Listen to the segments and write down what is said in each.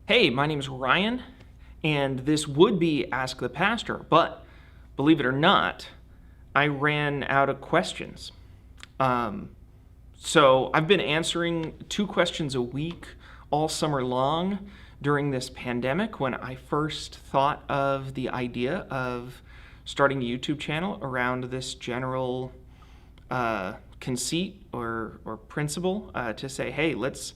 Hey, my name is Ryan, and this would be Ask the Pastor, but believe it or not, I ran out of questions. So I've been answering 2 questions a week all summer long during this pandemic when I first thought of the idea of starting a YouTube channel around this general conceit or principle to say, hey, let's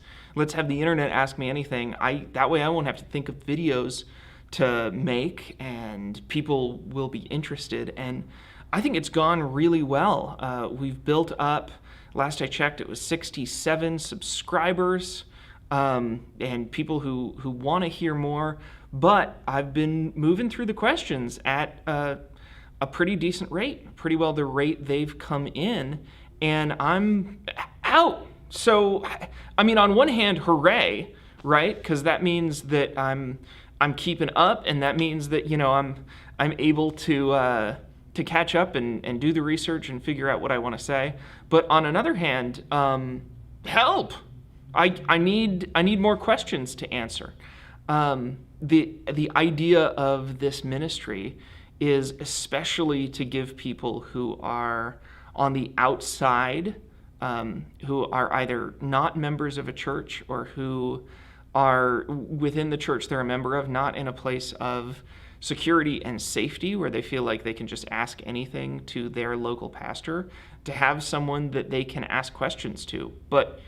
have the internet ask me anything. That way I won't have to think of videos to make, and people will be interested. And I think it's gone really well. We've built up. Last I checked, it was 67 subscribers and people who want to hear more. But I've been moving through the questions at a pretty decent rate, pretty well the rate they've come in, and I'm out. So, I mean, on one hand, hooray, right? Because that means that I'm keeping up, and that means that I'm able to catch up and do the research and figure out what I want to say. But on another hand, help! I need more questions to answer. The idea of this ministry is especially to give people who are on the outside, who are either not members of a church or who are within the church they're a member of, not in a place of security and safety where they feel like they can just ask anything to their local pastor, to have someone that they can ask questions to. But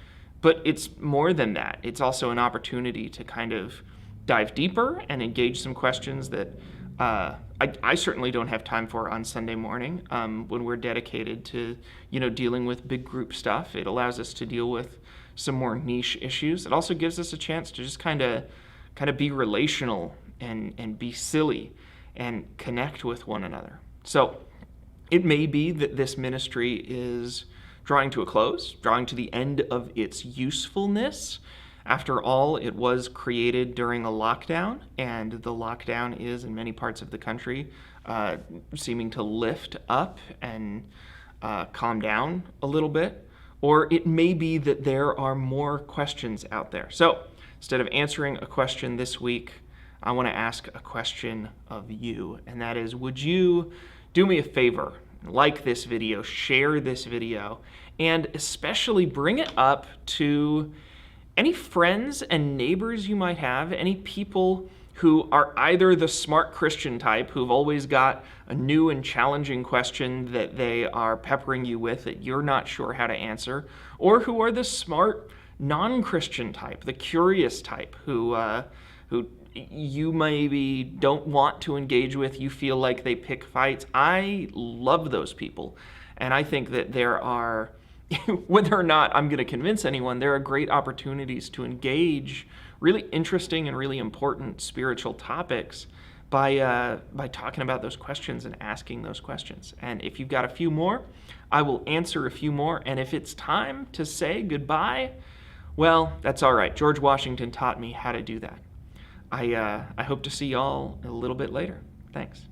it's more than that. It's also an opportunity to kind of dive deeper and engage some questions that I certainly don't have time for on Sunday morning when we're dedicated to dealing with big group stuff. It allows us to deal with some more niche issues. It also gives us a chance to just kind of be relational and be silly and connect with one another. So it may be that this ministry is drawing to a close, drawing to the end of its usefulness. After all, it was created during a lockdown, and the lockdown is, in many parts of the country, seeming to lift up and calm down a little bit. Or it may be that there are more questions out there. So instead of answering a question this week, I want to ask a question of you, and that is, would you do me a favor? Like this video, share this video, and especially bring it up to any friends and neighbors you might have, any people who are either the smart Christian type who've always got a new and challenging question that they are peppering you with that you're not sure how to answer, or who are the smart non-Christian type, the curious type who you maybe don't want to engage with, you feel like they pick fights. I love those people, and I think that there are, whether or not I'm going to convince anyone, there are great opportunities to engage really interesting and really important spiritual topics by talking about those questions and asking those questions. And if you've got a few more, I will answer a few more. And if it's time to say goodbye, well, that's all right. George Washington taught me how to do that. I hope to see y'all a little bit later. Thanks.